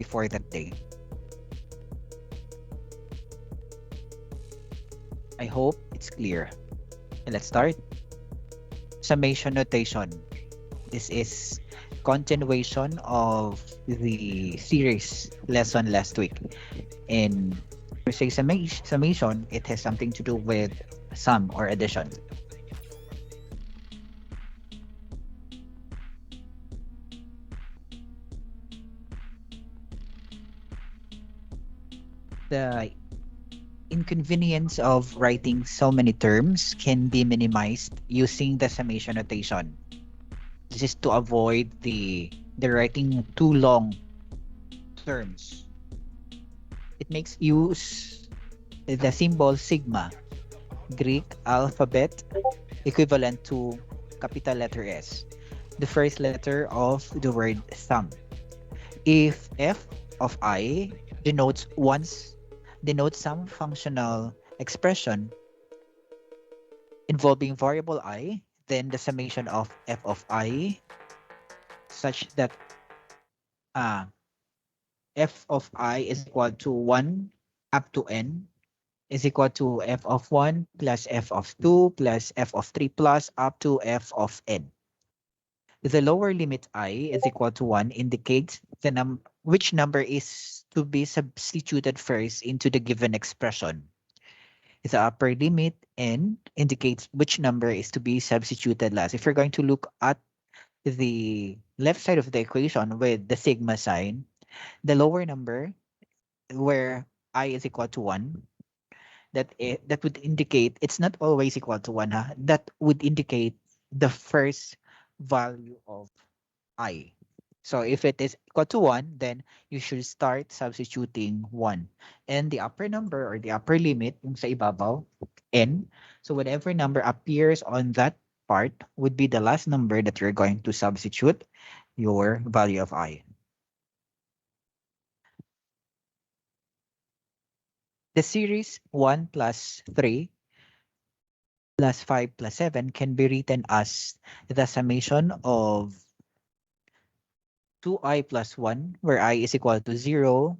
before that day. I hope it's clear. Let's start. Summation notation. This is continuation of the series lesson last week. In we say summation, it has something to do with sum or addition. The inconvenience of writing so many terms can be minimized using the summation notation. This is to avoid the writing too long terms. It makes use the symbol sigma, Greek alphabet equivalent to capital letter S, the first letter of the word thumb. If f of I denotes some functional expression involving variable I, then the summation of f of I such that uh, f of I is equal to 1 up to n is equal to f of 1 plus f of 2 plus f of 3 plus up to f of n. The lower limit I is equal to 1 indicates which number is to be substituted first into the given expression. The upper limit n indicates which number is to be substituted last. If you're going to look at the left side of the equation with the sigma sign, the lower number where I is equal to 1, that would indicate it's not always equal to 1. That would indicate the first value of I. So if it is equal to 1, then you should start substituting 1. And the upper number or the upper limit, yung sa ibabaw, n. So whatever number appears on that part would be the last number that you're going to substitute your value of I. The series 1 plus 3 plus 5 plus 7 can be written as the summation of 2i plus 1, where I is equal to 0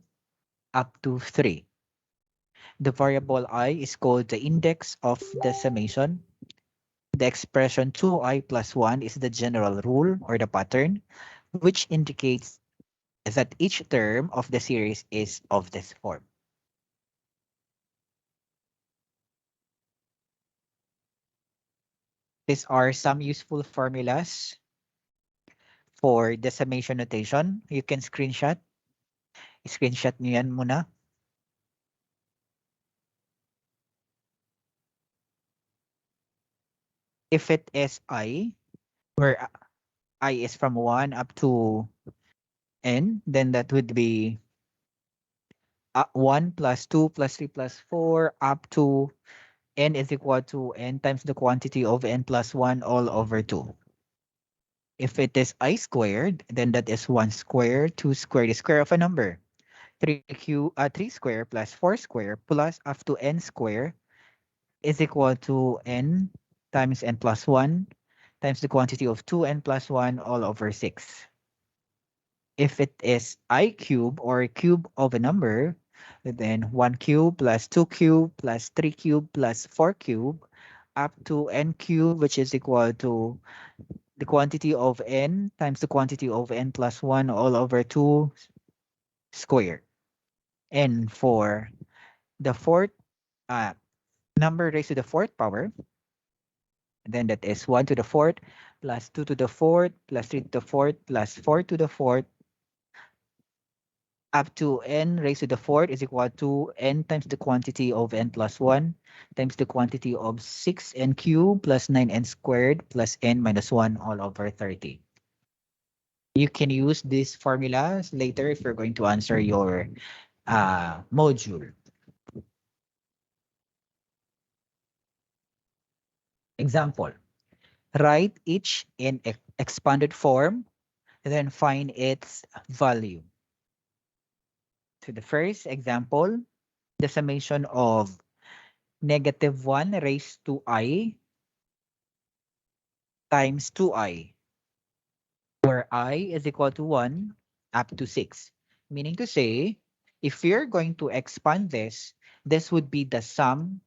up to 3. The variable I is called the index of the summation. The expression 2i plus 1 is the general rule or the pattern, which indicates that each term of the series is of this form. These are some useful formulas for the summation notation. You can screenshot. Screenshot nyo yan muna. If it is I, where I is from 1 up to n, then that would be 1 plus 2 plus 3 plus 4 up to n is equal to n times the quantity of n plus 1 all over 2. If it is I squared, then that is 1 square, 2 square, the square of a number. 3 square plus 4 square plus up to n square is equal to n times n plus 1 times the quantity of 2n plus 1 all over 6. If it is I cube or cube of a number, then 1 cube plus 2 cube plus 3 cube plus 4 cube up to n cube, which is equal to the quantity of n times the quantity of n plus 1 all over 2 squared. And for the fourth number raised to the fourth power, then that is 1 to the fourth plus 2 to the fourth plus 3 to the fourth plus 4 to the fourth up to n raised to the fourth is equal to n times the quantity of n plus 1 times the quantity of 6n cubed plus 9n squared plus n minus 1 all over 30. You can use these formulas later if you're going to answer your module. Example, write each in expanded form, then find its value. So the first example, the summation of negative 1 raised to I times 2i, where I is equal to 1 up to 6. Meaning to say, if you're going to expand this would be the sum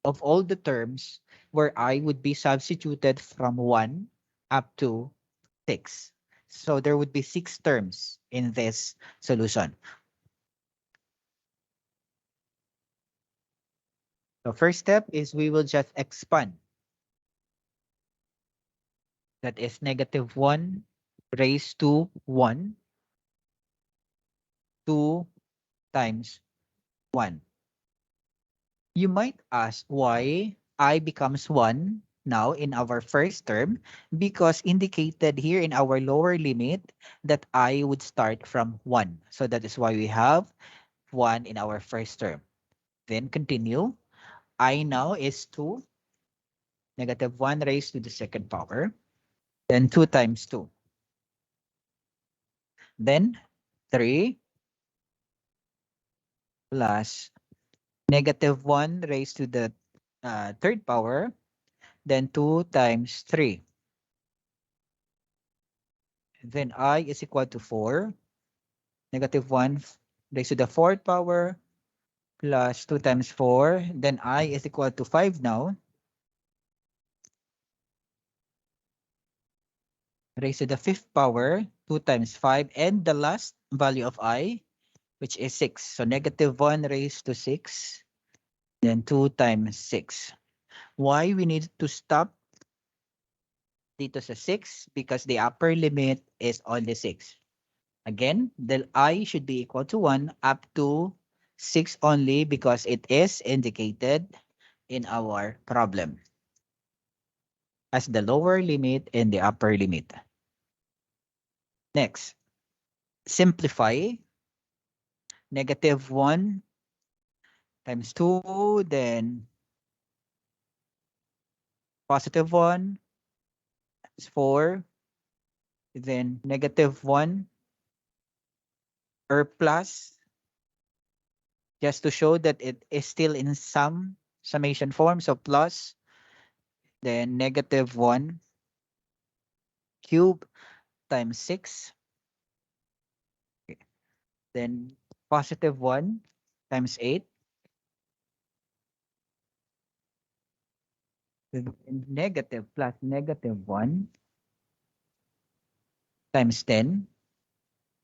of all the terms where I would be substituted from 1 up to 6. So there would be 6 terms in this solution. The first step is we will just expand. That is negative 1 raised to 1, 2 times 1. You might ask why I becomes 1 now in our first term, because indicated here in our lower limit that I would start from 1. So that is why we have 1 in our first term. Then continue. I now is 2, negative 1 raised to the second power. Then 2 times 2. Then 3 plus negative 1 raised to the third power. Then 2 times 3. Then I is equal to 4. Negative 1 raised to the fourth power plus 2 times 4. Then I is equal to 5 now. Raised to the fifth power, 2 times 5. And the last value of I, which is 6. So negative 1 raised to 6. Then 2 times 6. Why we need to stop dito sa 6? Because the upper limit is only 6. Again, the I should be equal to 1 up to 6 only because it is indicated in our problem as the lower limit and the upper limit. Next, simplify. Negative 1 times 2, then positive 1 is 4, then negative 1 or plus, just to show that it is still in some summation form. So plus, then negative 1 cube times 6, then positive 1 times 8, then negative plus negative 1 times 10,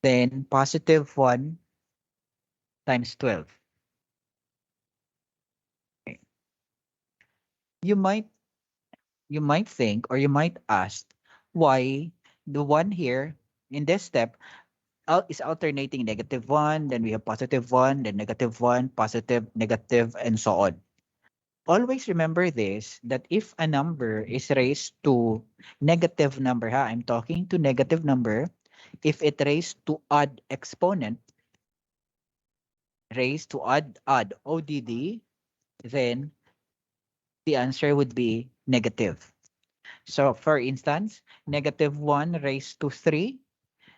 then positive 1 times 12. Okay. You might think or you might ask why the one here in this step is alternating negative 1, then we have positive 1, then negative 1, positive, negative, and so on. Always remember this, that if a number is raised to negative number, I'm talking to negative number, if it raised to odd exponent, raised to odd, ODD, then the answer would be negative. So for instance, negative 1 raised to 3.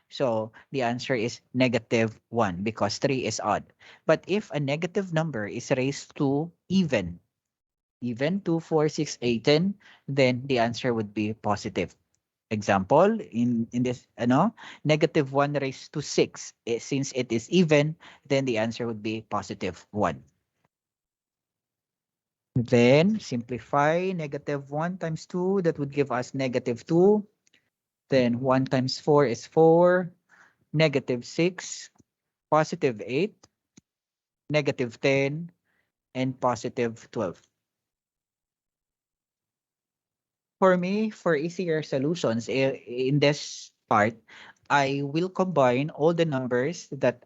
So the answer is negative 1 because 3 is odd. But if a negative number is raised to even 2, 4, 6, 8, 10, then the answer would be positive. Example, in this, negative 1 raised to 6. Since it is even, then the answer would be positive 1. Then simplify negative 1 times 2. That would give us negative 2. Then 1 times 4 is 4. Negative 6. Positive 8. Negative 10. And positive 12. For me, for easier solutions in this part, I will combine all the numbers that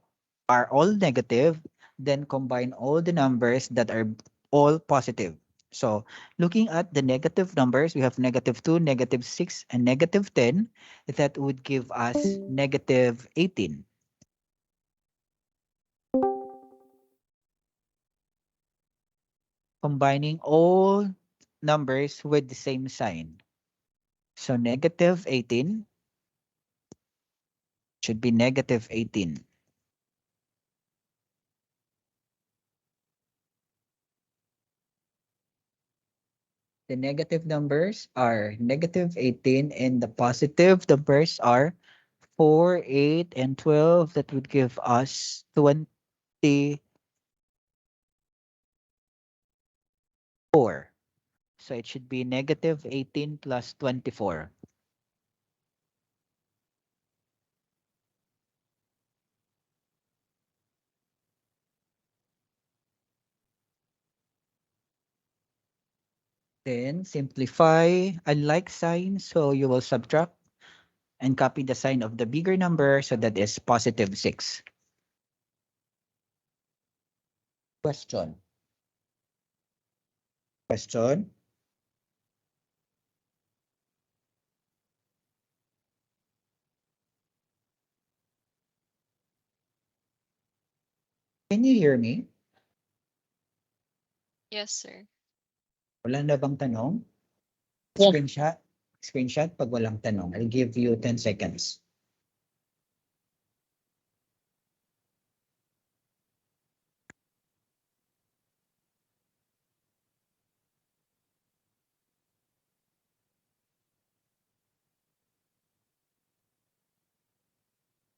are all negative, then combine all the numbers that are all positive. So looking at the negative numbers, we have negative 2, negative 6, and negative 10. That would give us negative 18. Combining all numbers with the same sign. So negative 18 should be negative 18. The negative numbers are negative 18 and the positive numbers are 4, 8, and 12. That would give us 24. So it should be negative 18 plus 24. Then simplify unlike sign. So you will subtract and copy the sign of the bigger number. So that is positive 6. Question. Question. Can you hear me? Yes, sir. Wala na bang tanong? Yes. Screenshot. Screenshot pag walang tanong. I'll give you 10 seconds.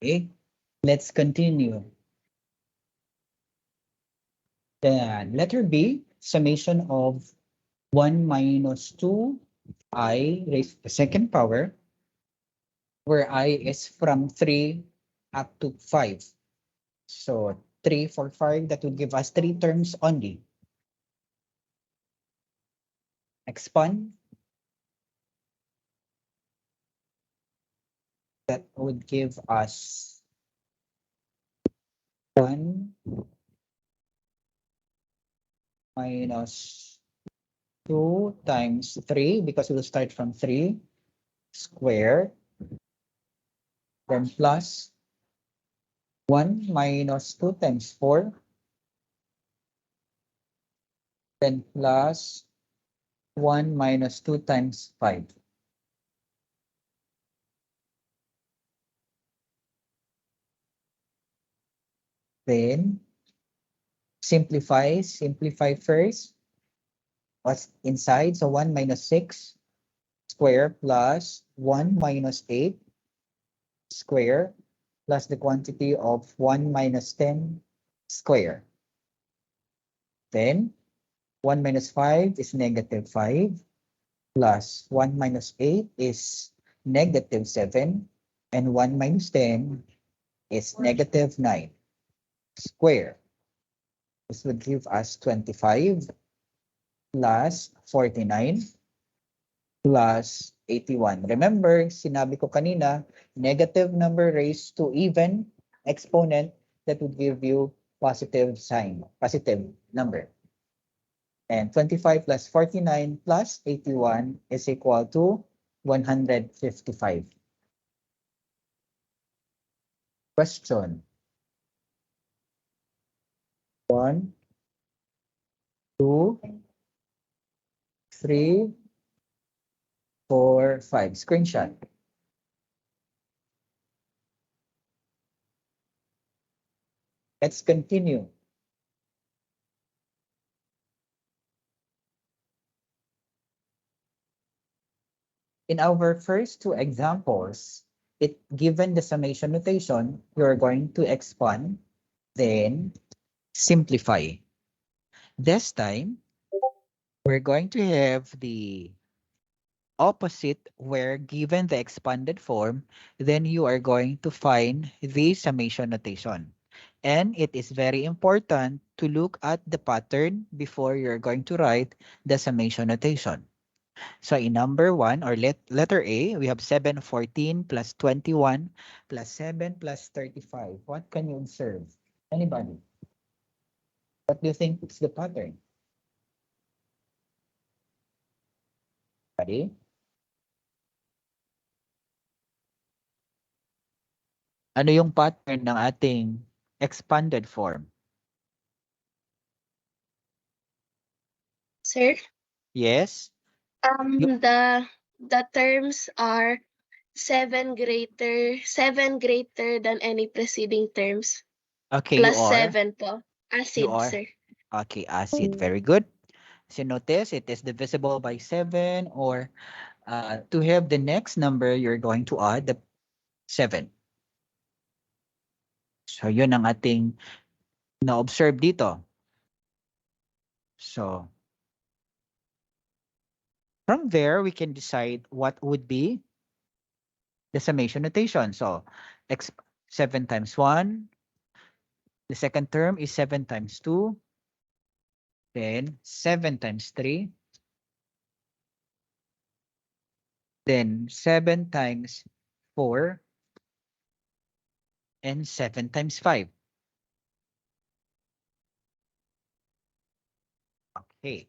Okay, let's continue. The letter B, summation of 1 minus 2i raised to the second power, where I is from 3 up to 5. So 3 for 5, that would give us 3 terms only. Expand. That would give us 1 minus 2 times 3, because we'll start from 3 square, then plus 1 minus 2 times 4, then plus 1 minus 2 times 5. Then simplify first. What's inside? So 1 minus 6 square plus 1 minus 8 square plus the quantity of 1 minus 10 square. Then 1 minus 5 is negative 5 plus 1 minus 8 is negative 7 and 1 minus 10 is negative 9 square. This would give us 25 plus 49 plus 81. Remember, sinabi ko kanina, negative number raised to even exponent, that would give you positive sign, positive number. And 25 plus 49 plus 81 is equal to 155. Question. 1, 2, 3, 4, 5. Screenshot. Let's continue. In our first two examples, given the summation notation, you're going to expand, then simplify. This time, we're going to have the opposite, where given the expanded form, then you are going to find the summation notation. And it is very important to look at the pattern before you're going to write the summation notation. So in number 1, or letter A, we have 7, 14 plus 21 plus 7 plus 35. What can you observe? Anybody? What do you think is the pattern? Anybody? Ano yung pattern ng ating expanded form? Sir, Yes? Yung- the terms are seven greater than any preceding terms. Okay, you Plus are? 7 po. You Acid, are? sir. Okay, acid. Very good. So notice it is divisible by 7, or to have the next number, you're going to add the 7. So, yun ang ating na-observe dito. So, from there, we can decide what would be the summation notation. So, x 7 times 1. The second term is 7 times 2. Then, 7 times 3. Then, 7 times 4. And 7 times 5. Okay.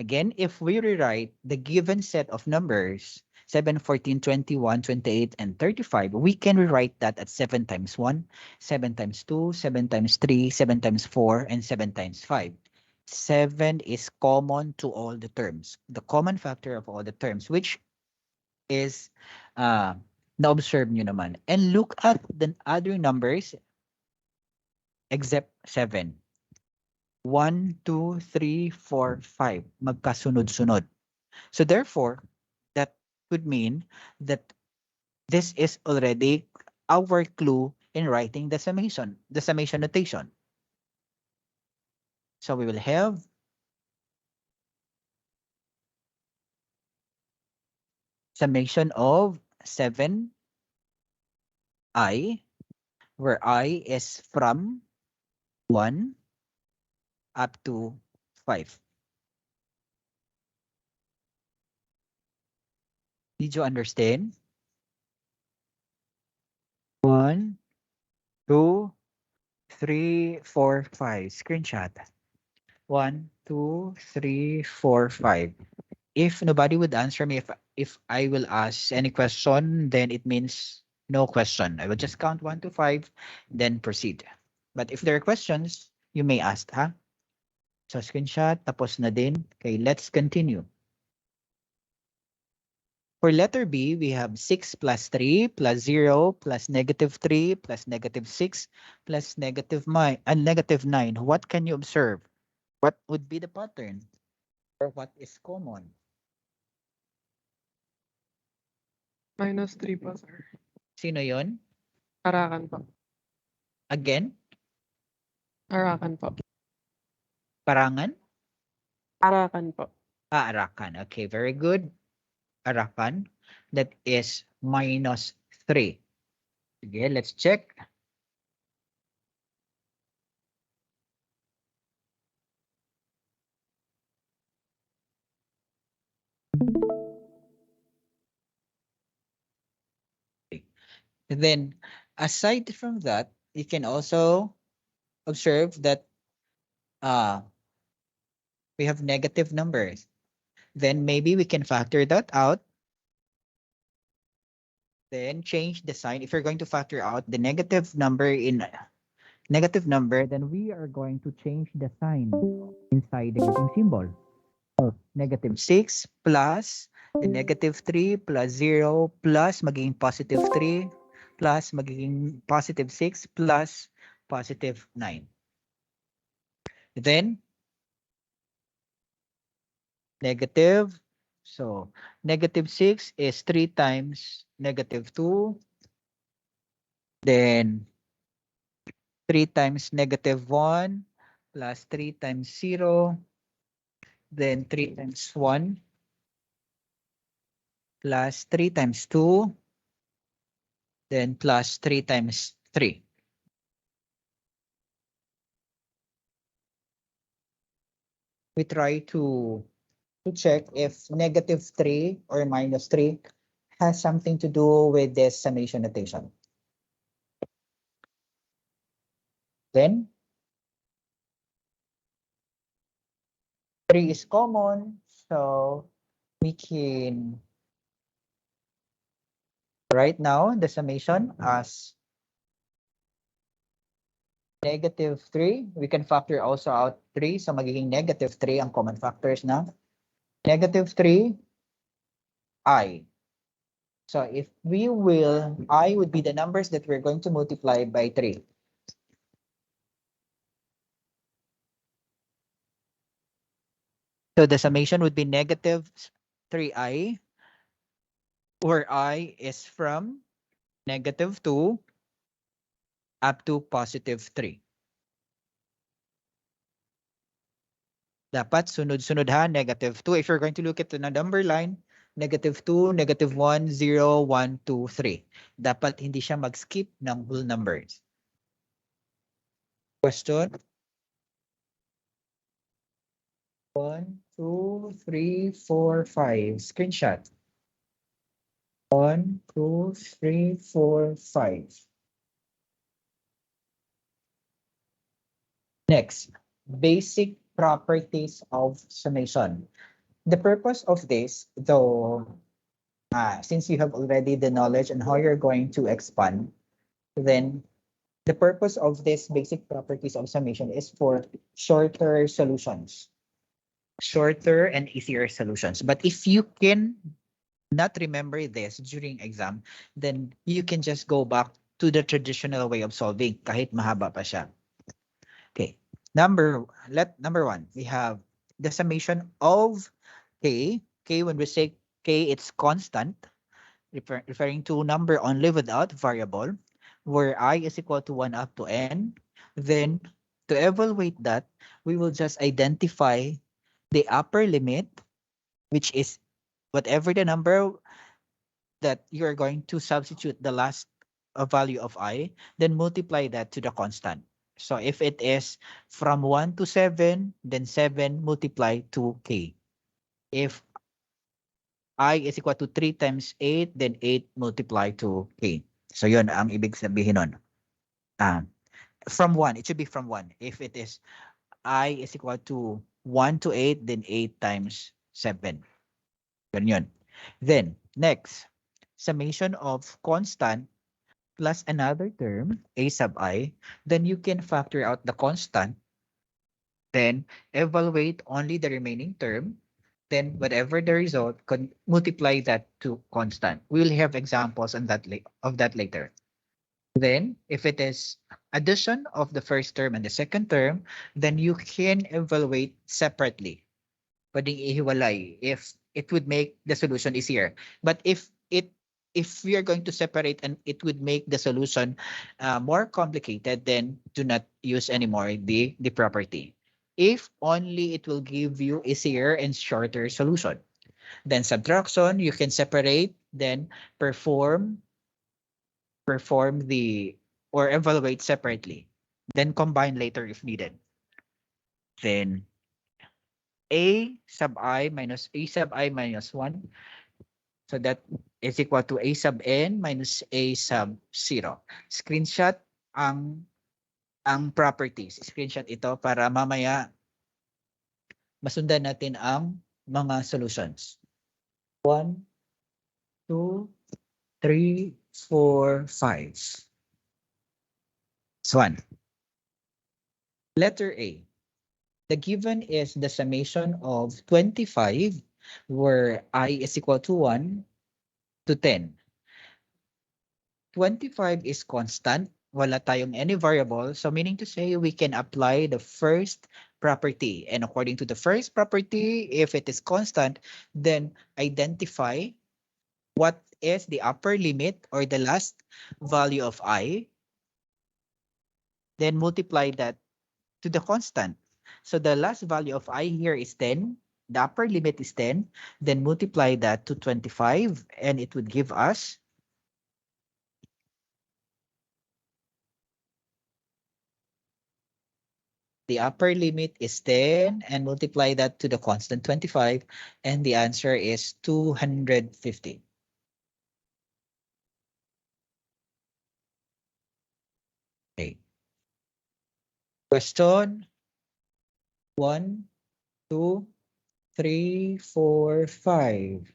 Again, if we rewrite the given set of numbers, 7, 14, 21, 28, and 35, we can rewrite that at 7 times 1, 7 times 2, 7 times 3, 7 times 4, and 7 times 5. 7 is common to all the terms, the common factor of all the terms, which is na-observe nyo naman. And look at the other numbers except 7. 1, 2, 3, 4, 5. Magkasunod-sunod. So therefore, that would mean that this is already our clue in writing the summation notation. So we will have summation of 7i, where I is from 1 up to 5. Did you understand? 1, 2, 3, 4, 5. Screenshot. 1, 2, 3, 4, 5. If nobody would answer me, if I will ask any question, then it means no question. I will just count 1 to 5, then proceed. But if there are questions, you may ask, ha? So screenshot, tapos na din. Okay, let's continue. For letter B, we have 6 plus 3 plus 0 plus negative 3 plus negative 6 plus negative 9. What can you observe? What would be the pattern? Or what is common? -3 po, sir. Sino yon? Arakan po. Again? Arakan po. Parangan? Arakan po. Arakan. Okay, very good. Arakan. That is -3. Okay, let's check. And then, aside from that, you can also observe that we have negative numbers. Then maybe we can factor that out. Then change the sign. If you're going to factor out the negative number in negative number, then we are going to change the sign inside the given symbol. So, -6 plus the -3 plus 0 plus magiging +3 plus magiging +6 plus +9. Then, negative. So, -6 is 3 times -2. Then, 3 times -1 plus 3 times 0. Then, 3 times 1 plus 3 times 2. Then, plus 3 times 3. We try to check if -3 or -3 has something to do with this summation notation. Then 3 is common, so we can write now the summation as -3. We can factor also out 3, so magiging -3 ang common factors na. -3 I. So if we will, I would be the numbers that we're going to multiply by 3. So the summation would be -3i, where I is from -2 up to positive 3. Dapat sunod-sunod ha, negative 2. If you're going to look at the number line, negative 2, negative 1, 0, 1, 2, 3. Dapat hindi siya mag-skip ng whole numbers. Question? 1, 2, 3, 4, 5. Screenshot. 1, 2, 3, 4, 5. Next, basic properties of summation. The purpose of this, though, since you have already the knowledge on how you're going to expand, then the purpose of this basic properties of summation is for shorter solutions. Shorter and easier solutions. But if you can not remember this during exam, then you can just go back to the traditional way of solving kahit mahaba pa siya. Okay. Number 1, we have the summation of k. K, when we say k, it's constant, referring to number only without variable, where I is equal to 1 up to n. Then, to evaluate that, we will just identify the upper limit, which is whatever the number that you are going to substitute the last value of I, then multiply that to the constant. So if it is from 1 to 7, then 7 multiplied to k. If I is equal to 3 times 8, then 8 multiplied to k. So yun ang ibig sabihin nun. From 1, it should be from 1. If it is I is equal to 1 to 8, then 8 times 7. Ganyan. Then, next, summation of constant plus another term, a sub I, then you can factor out the constant, then evaluate only the remaining term, then whatever the result, multiply that to constant. We will have examples on that of that later. Then, if it is addition of the first term and the second term, then you can evaluate separately. Pwedeng ihiwalay if it would make the solution easier. But if we are going to separate and it would make the solution more complicated, then do not use anymore the property. If only it will give you easier and shorter solution. Then subtraction, you can separate, then perform the or evaluate separately. Then combine later if needed. Then a sub I minus a sub I minus 1. So that is equal to a sub n minus a sub 0. Screenshot ang properties. Screenshot ito para mamaya masundan natin ang mga solutions. 1, 2, 3, 4, 5. So 1. Letter A. The given is the summation of 25, where I is equal to 1 to 10. 25 is constant. Wala tayong any variable. So meaning to say, we can apply the first property. And according to the first property, if it is constant, then identify what is the upper limit or the last value of I. Then multiply that to the constant. So the last value of I here is 10. The upper limit is 10. Then multiply that to 25 and it would give us the upper limit is 10 and multiply that to the constant 25 and the answer is 250. Okay. Question 1, 2, 3, 4, 5.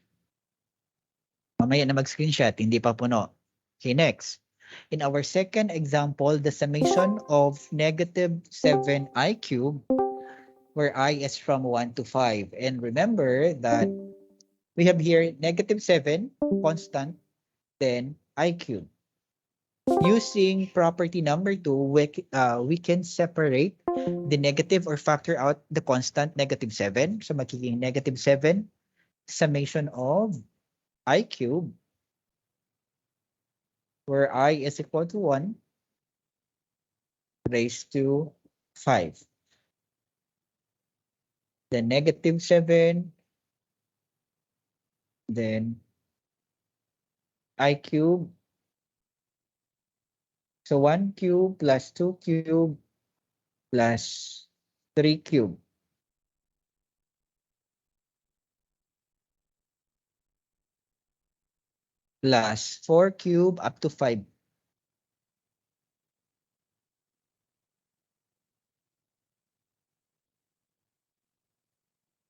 Mamaya na mag-screenshot, hindi pa puno. Okay, next. In our second example, the summation of negative 7i cubed, where I is from 1 to 5. And remember that we have here negative 7, constant, then I cubed. Using property number 2, we can separate the negative or factor out the constant negative 7. So magiging negative 7 summation of I cubed, where I is equal to 1, raised to 5. Then negative 7. Then I cube. So 1 cube plus 2 cube plus 3 cube. Plus 4 cube up to 5.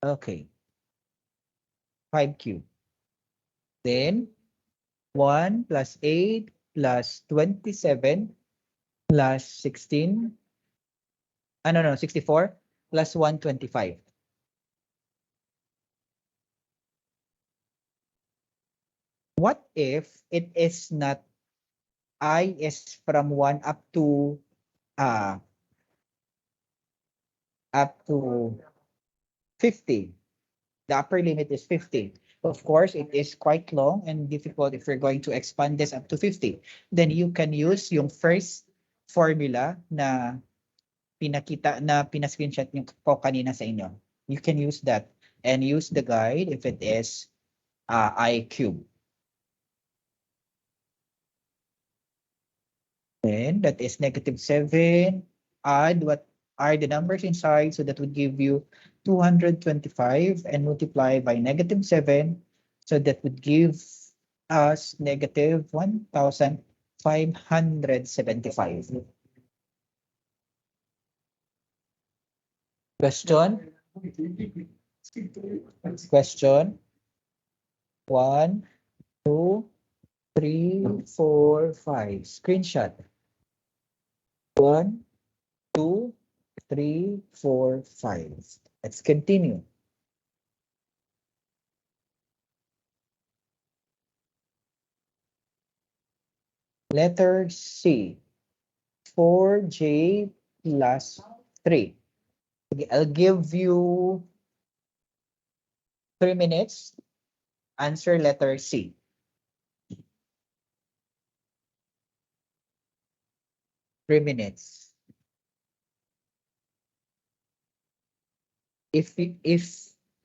Okay. 5 cube. Then 1 plus 8 plus 27 plus 16. No, 64 plus 125. What if it is not I is from 1 uh up to 50? The upper limit is 50. Of course, it is quite long and difficult if you're going to expand this up to 50. Then you can use yung first formula na pinascreenshot niyo ko kanina sa inyo. You can use that and use the guide if it is I cube. Then that is negative 7. Add what are the numbers inside, so that would give you 225 and multiply by negative 7. So that would give us negative 1,575. Question? Question? 1, 2, 3, 4, 5. Screenshot. 1, 2, 3, 4, 5. Let's continue. Letter C. 4j plus 3. Okay, I'll give you 3 minutes. Answer letter C. Three minutes. If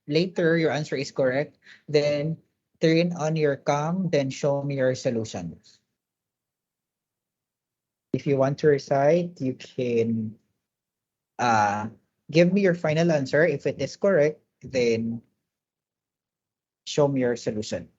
later your answer is correct, then turn on your cam, then show me your solution. If you want to recite, you can give me your final answer. If it is correct, then show me your solution.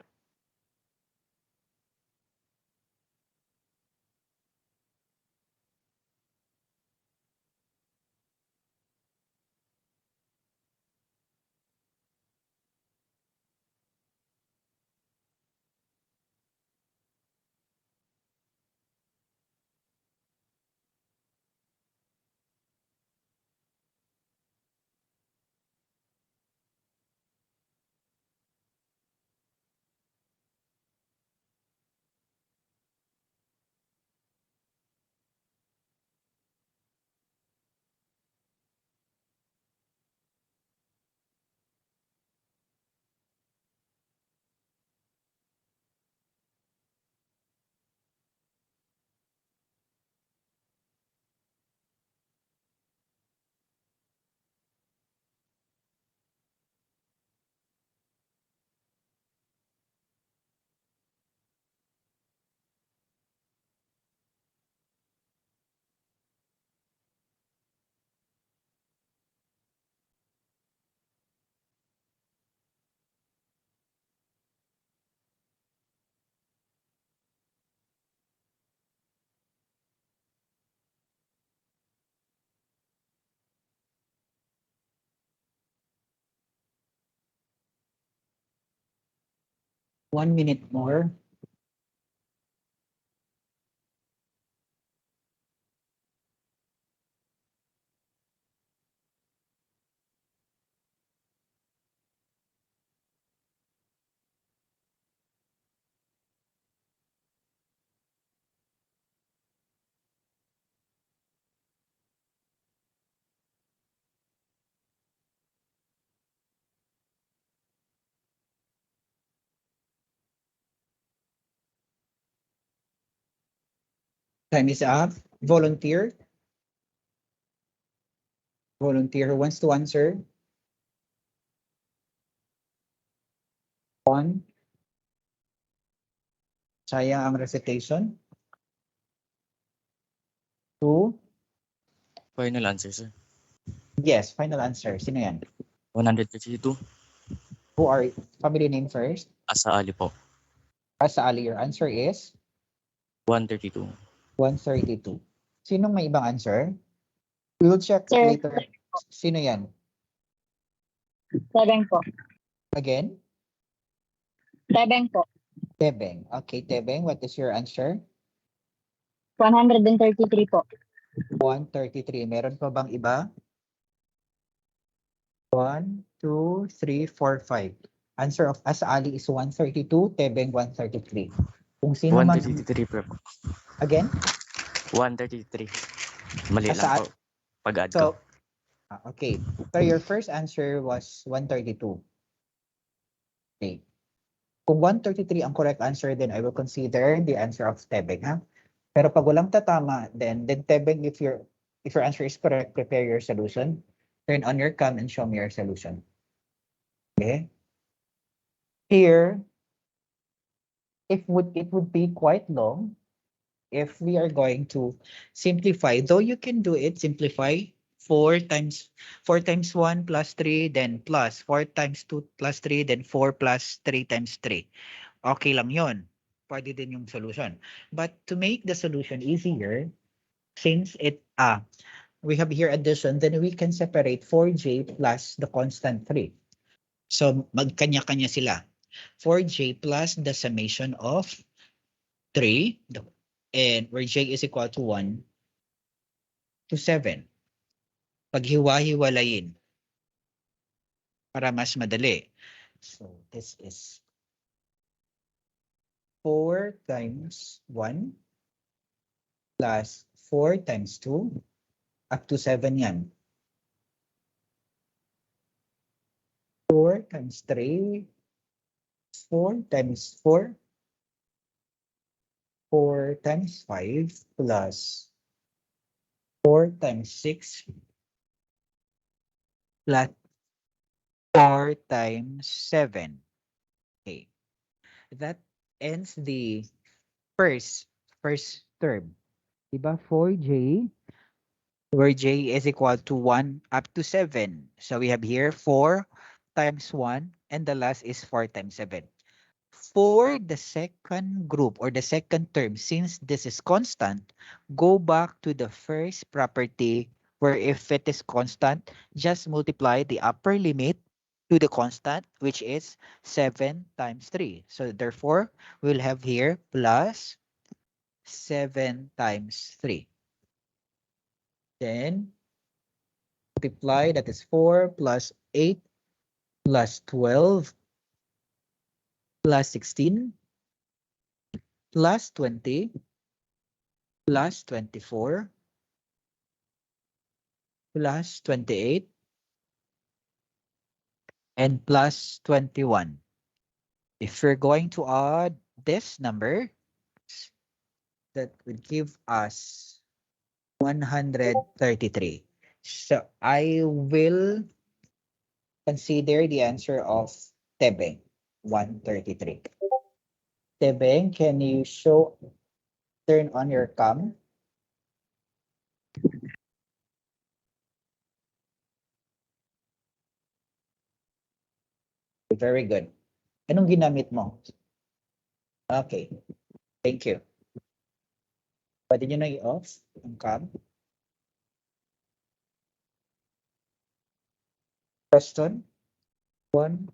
One minute more. Time is up. Volunteer. Volunteer who wants to answer? One. Sayang ang recitation. Two. Final answer, sir. Yes, final answer. Sino yan? 132. Who are family name first? Asa Ali po. As Ali, your answer is 132. 132. Sinong may ibang answer? We will check Sir. later. Sino yan? 7 po. Again? 7 po. Tebeng. Okay, Tebeng, what is your answer? 133 po. 133. Meron pa bang iba? 1, 2, 3, 4, 5. Answer of As Ali is 132, Tebeng 133. Kung sino man 133 po. again? 133. Mali lang Asa- po. Pag-add ko. So okay. So your first answer was 132. Okay. Kung 133 ang correct answer, then I will consider the answer of Tebeng, ha? Pero pag walang tatama, then Tebeng, if your answer is correct, prepare your solution. Turn on your cam and show me your solution. Okay? Here, it would be quite long if we are going to simplify. Though you can do it, simplify 4 times 1 plus 3, then plus 4 times 2 plus 3, then 4 plus 3 times 3. Okay lang yon. Pwede din yung solution. But to make the solution easier, since we have here addition, then we can separate 4j plus the constant 3. So magkanya-kanya sila. 4j plus the summation of 3, and where j is equal to 1 to 7. Paghiwa-hiwalayin para mas madali. So this is 4 times 1 plus 4 times 2 up to 7 yan. 4 times 3, 4 times 4, 4 times 5 plus 4 times 6 plus 4 times 7. Okay. That ends the first term. Diba? 4j, where j is equal to 1 up to 7. So we have here 4 times 1, and the last is 4 times 7. For the second group or the second term, since this is constant, go back to the first property where if it is constant, just multiply the upper limit to the constant, which is 7 times 3. So therefore, we'll have here plus 7 times 3. Then multiply, that is 4 plus 8 plus 12 plus 16 plus 20 plus 24 plus 28 and plus 21. If we're going to add this number, that would give us 133. So I will consider the answer of Tebeng, 133. Tebeng, can you turn on your cam? Very good. Anong ginamit mo? Okay, thank you. Pwede nyo na i-off ang cam. Question? 1,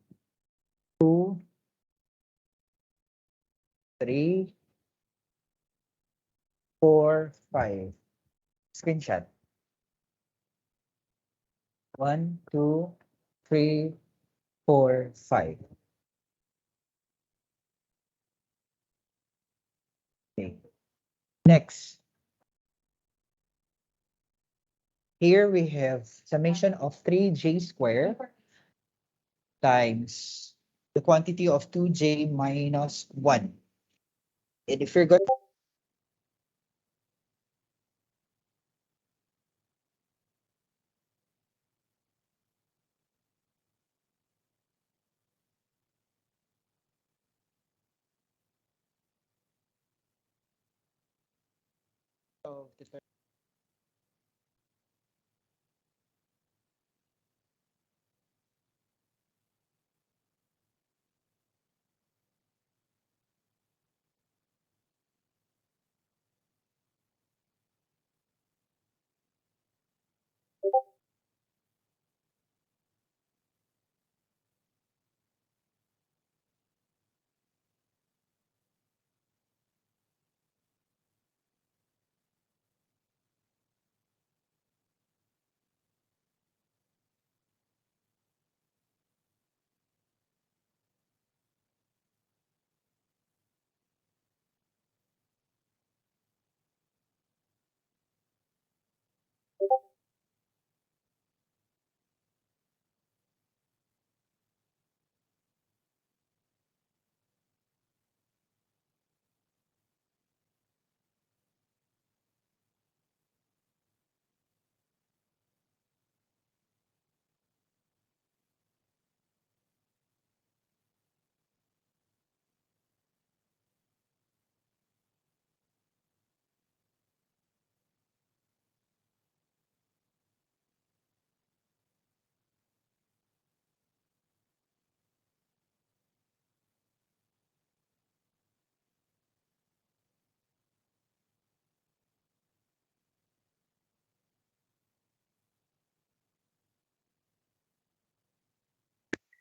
2, 3, 4, 5. Screenshot. 1, 2, 3, 4, 5. Okay. Next. Here we have summation of 3j squared times the quantity of 2j minus 1. And if you're going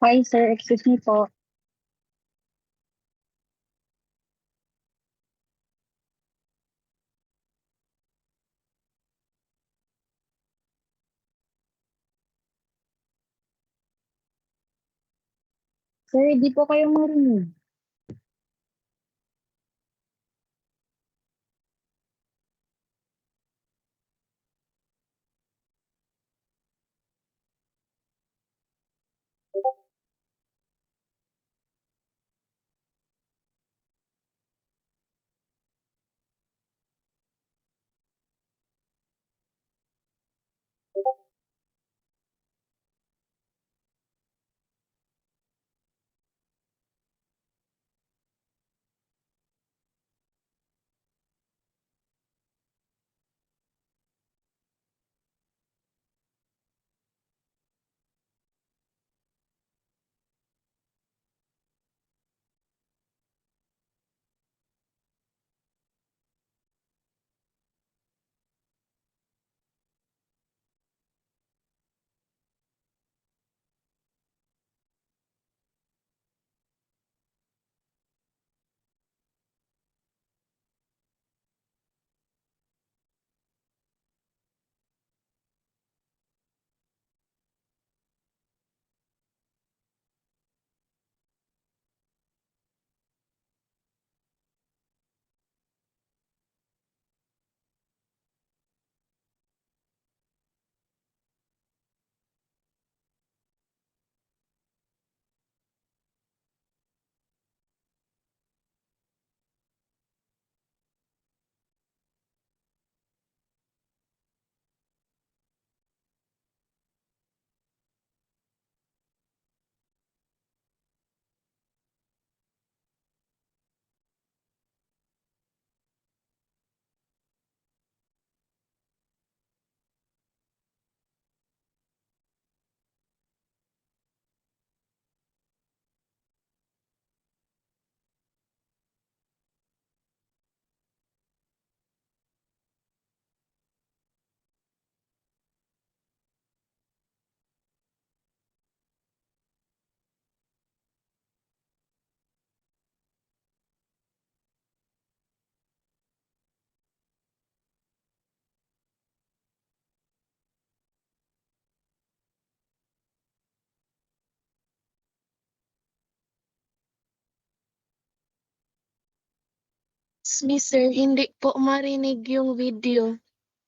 Hi, sir. Excuse me po. Sir, di po kayo marinig. Sir, hindi po marinig yung video.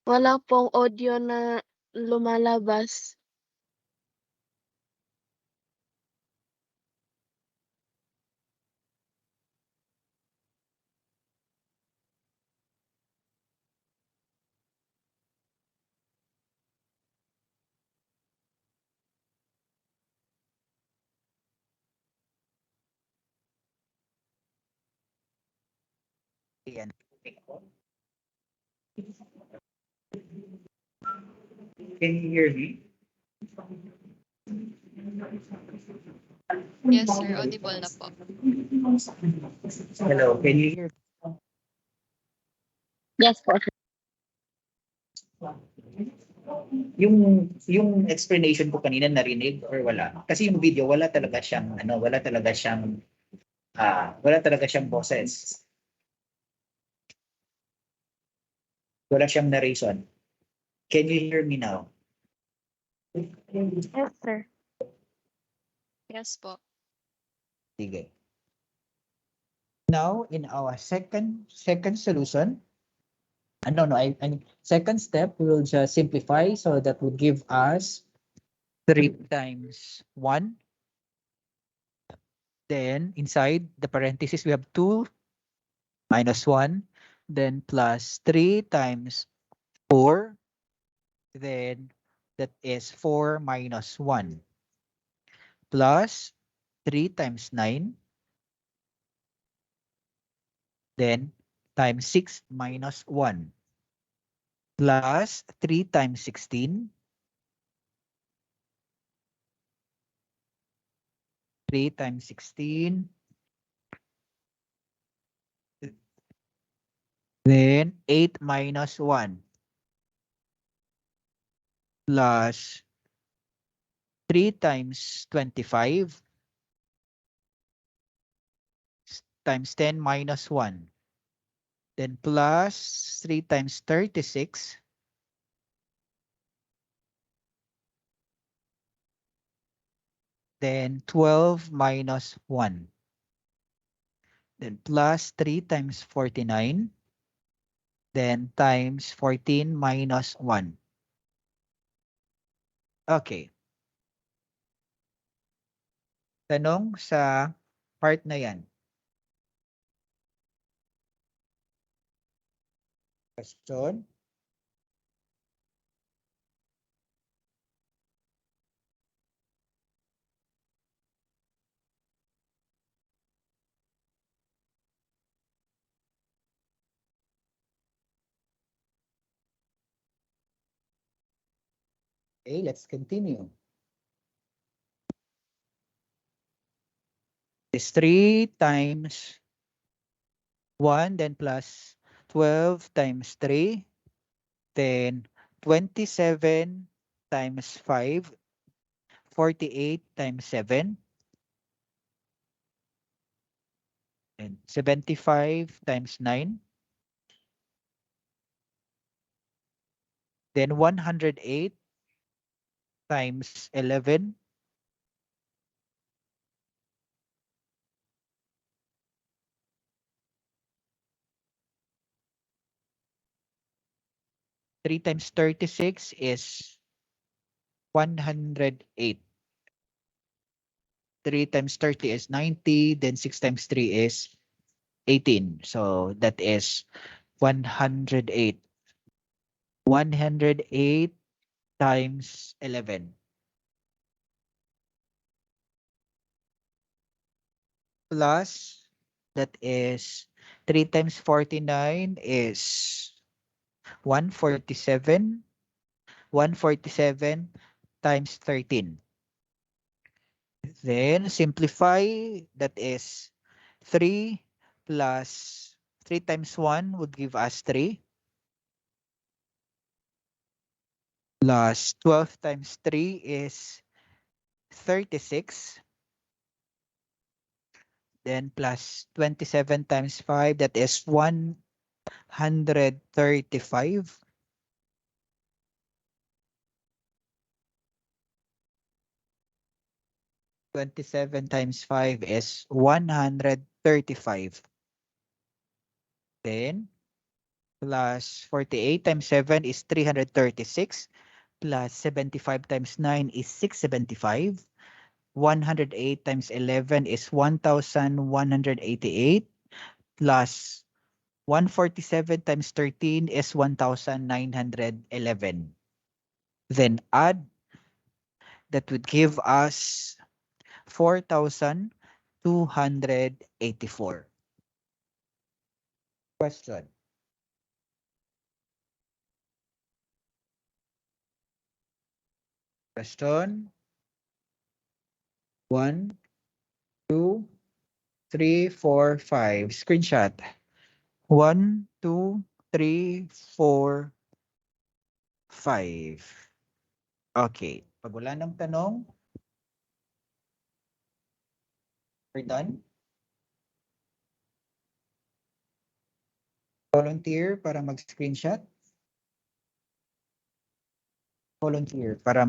Wala pong audio na lumalabas. Ayan. Can you hear me? Yes, sir. Audible na po. Hello, can you hear? Yes po. Yung explanation ko kanina narinig or wala? Kasi yung video wala talaga siyang wala talaga siyang boses. Wala siyang narration. Can you hear me now? Yes, sir. Yes po. Sige. Now, in our second solution, second step, we will just simplify, so that would give us 3 times 1. Then inside the parentheses, we have 2 minus 1, then plus 3 times 4, then that is 4 minus 1, plus 3 times 9, then times 6 minus 1, plus 3 times 16, 3 times 16, then 8 minus 1, plus 3 times 25, times 10 minus 1, then plus 3 times 36, then 12 minus 1, then plus 3 times 49, then times 14 minus 1. Okay. Tanong sa part na yan. Question? Okay, let's continue. Is 3 times 1, then plus 12 times 3, then 27 times 5, 48 times 7, and 75 times 9, then 108 times 11, three times 36 is 108. 3 times 30 is 90, then 6 times 3 is 18. So that is 108. 108 times 11. Plus, that is 3 times 49 is 147. 147 times 13. Then simplify, that is 3 plus 3 times 1 would give us 3. Plus 12 times 3 is 36. Then plus 27 times 5, that is 135. 27 times 5 is 135. Then plus 48 times 7 is 336. Plus 75 times 9 is 675. 108 times 11 is 1,188. Plus 147 times 13 is 1,911. Then add, that would give us 4,284. Question. Question. 1, 2, 3, 4, 5. Screenshot. 1, 2, 3, 4, 5. Okay. Pag wala ng tanong, we're done. Volunteer para mag-screenshot. Volunteer para